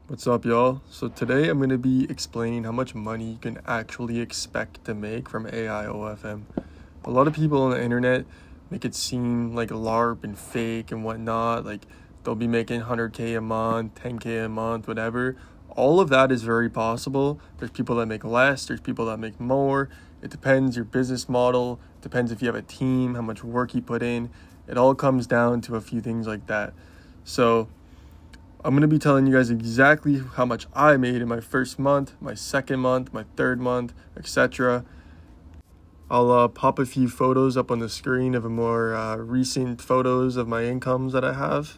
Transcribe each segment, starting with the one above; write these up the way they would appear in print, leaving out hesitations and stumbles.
What's up, y'all? So today I'm going to be explaining how much money you can actually expect to make from AI OFM. A lot of people on the internet make it seem like LARP and fake and whatnot, like they'll be making 100K a month, 10K a month, whatever. All of that is very possible. There's people that make less, there's people that make more. It depends your business model, depends if you have a team, how much work you put in. It all comes down to a few things like that. So I'm going to be telling you guys exactly how much I made in my first month, my second month, my third month, etc. I'll pop a few photos up on the screen of a more recent photos of my incomes that I have.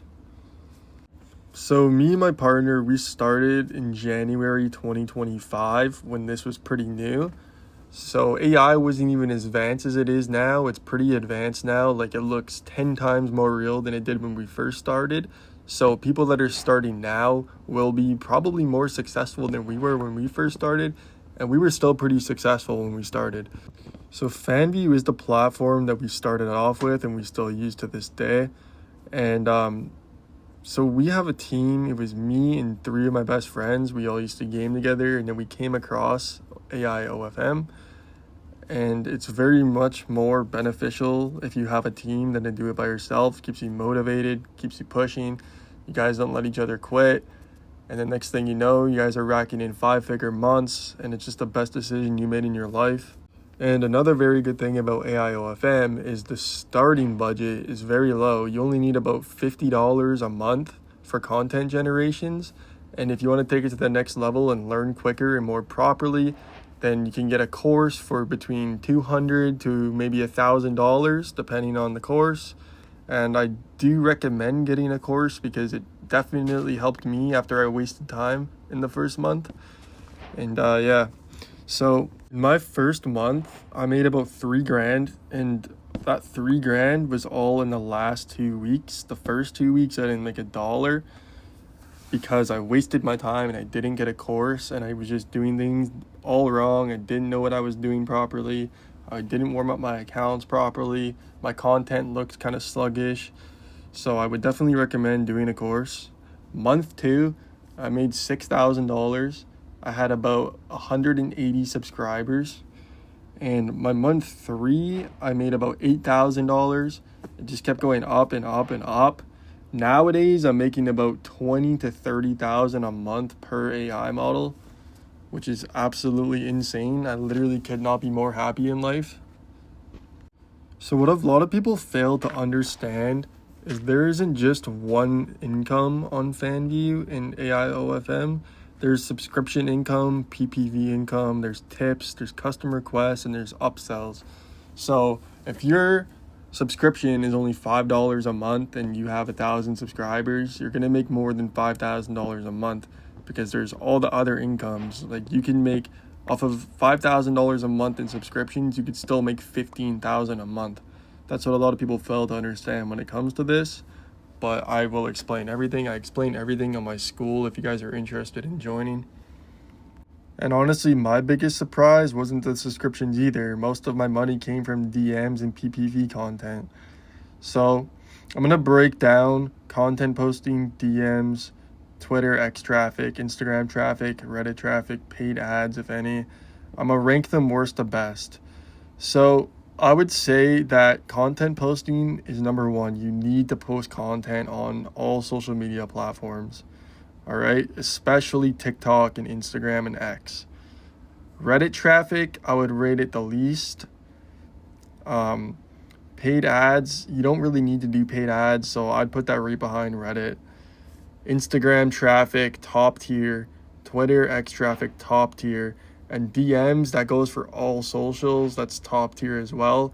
So me and my partner, we started in January 2025 when this was pretty new. So AI wasn't even as advanced as it is now. It's pretty advanced now. Like it looks 10 times more real than it did when we first started. So people that are starting now will be probably more successful than we were when we first started. And we were still pretty successful when we started. So FanView is the platform that we started off with and we still use to this day. And so we have a team. It was me and three of my best friends. We all used to game together, and then we came across AI OFM. And it's very much more beneficial if you have a team than to do it by yourself. Keeps you motivated, keeps you pushing. You guys don't let each other quit. And the next thing you know, you guys are racking in 5-figure months, and it's just the best decision you made in your life. And another very good thing about AI OFM is the starting budget is very low. You only need about $50 a month for content generations. And if you want to take it to the next level and learn quicker and more properly, then you can get a course for between $200 to maybe $1,000 depending on the course. And I do recommend getting a course because it definitely helped me after I wasted time in the first month. And yeah. So in my first month, I made about $3,000, and that $3,000 was all in the last 2 weeks. The first 2 weeks, I didn't make a dollar because I wasted my time and I didn't get a course, and I was just doing things all wrong. I didn't know what I was doing properly. I didn't warm up my accounts properly. My content looked kind of sluggish. So I would definitely recommend doing a course. Month 2, I made $6,000. I had about 180 subscribers. And my month 3, I made about $8,000. It just kept going up and up and up. Nowadays, I'm making about 20 to 30,000 a month per AI model, which is absolutely insane. I literally could not be more happy in life. So what a lot of people fail to understand is there isn't just one income on FanView and AI OFM. There's subscription income, PPV income, there's tips, there's customer requests, and there's upsells. So if your subscription is only $5 a month and you have 1,000 subscribers, you're gonna make more than $5,000 a month because there's all the other incomes. Like you can make off of $5,000 a month in subscriptions, you could still make $15,000 a month. That's what a lot of people fail to understand when it comes to this. But I will explain everything. I explain everything on my school if you guys are interested in joining. And honestly, my biggest surprise wasn't the subscriptions either. Most of my money came from DMs and PPV content. So I'm going to break down content posting, DMs, Twitter X traffic, Instagram traffic, Reddit traffic, paid ads, if any. I'm going to rank them worst to best. So I would say that content posting is number 1. You need to post content on all social media platforms. All right, especially TikTok and Instagram and X. Reddit traffic, I would rate it the least. Paid ads, you don't really need to do paid ads, so I'd put that right behind Reddit. Instagram traffic, top tier. Twitter X traffic, top tier. And DMs, that goes for all socials, that's top tier as well.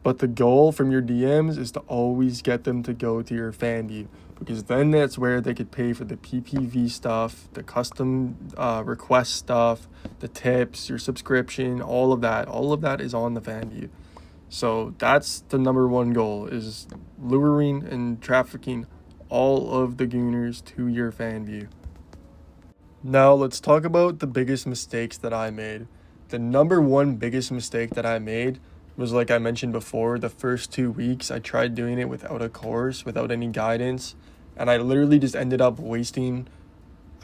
But the goal from your DMs is to always get them to go to your FanView, because then that's where they could pay for the PPV stuff, the custom request stuff, the tips, your subscription, all of that. All of that is on the FanView. So that's the number 1 goal, is luring and trafficking all of the gooners to your FanView. Now let's talk about the biggest mistakes that I made. The number 1 biggest mistake that I made was, like I mentioned before, the first 2 weeks I tried doing it without a course, without any guidance, and I literally just ended up wasting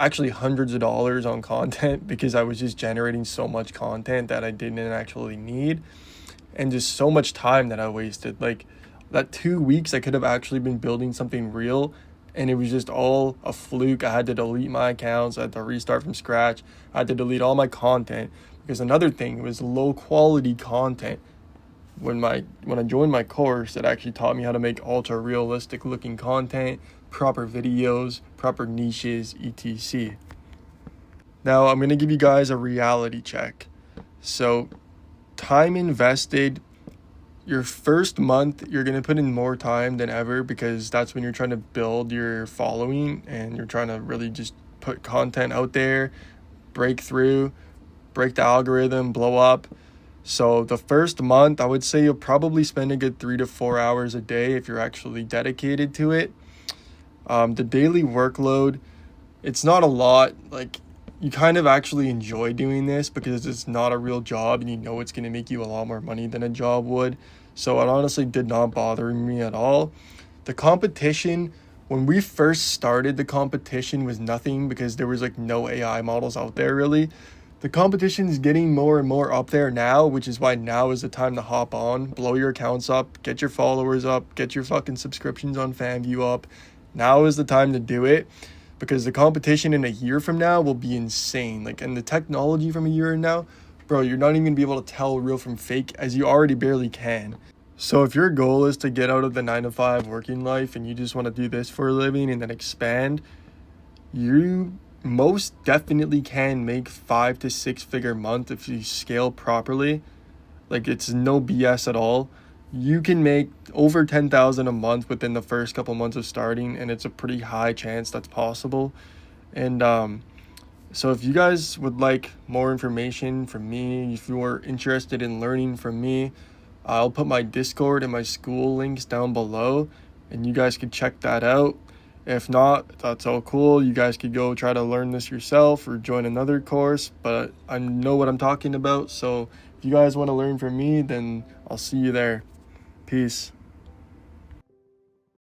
actually hundreds of dollars on content because I was just generating so much content that I didn't actually need, and just so much time that I wasted. Like that 2 weeks, I could have actually been building something real, and it was just all a fluke. I had to delete my accounts, I had to restart from scratch, I had to delete all my content because another thing was low quality content. When I joined my course, it actually taught me how to make ultra realistic looking content, proper videos, proper niches, etc. Now I'm going to give you guys a reality check. So, time invested, your first month, you're going to put in more time than ever because that's when you're trying to build your following and you're trying to really just put content out there, break through, break the algorithm, blow up. So the first month, I would say you'll probably spend a good 3 to 4 hours a day if you're actually dedicated to it. The daily workload, it's not a lot. Like, you kind of actually enjoy doing this because it's not a real job and you know it's going to make you a lot more money than a job would. So it honestly did not bother me at all. The competition, when we first started, the competition was nothing because there was like no AI models out there really. The competition is getting more and more up there now, which is why now is the time to hop on, blow your accounts up, get your followers up, get your fucking subscriptions on FanView up. Now is the time to do it because the competition in a year from now will be insane. Like, and the technology from a year from now, bro, you're not even gonna be able to tell real from fake as you already barely can. So if your goal is to get out of the 9 to 5 working life and you just want to do this for a living and then expand, you most definitely can make 5 to 6 figure month if you scale properly. Like, it's no BS at all. You can make over 10,000 a month within the first couple months of starting, and it's a pretty high chance that's possible. And so if you guys would like more information from me, if you are interested in learning from me, I'll put my Discord and my school links down below and you guys could check that out. If not, that's all cool. You guys could go try to learn this yourself or join another course, but I know what I'm talking about. So if you guys want to learn from me, then I'll see you there. Peace.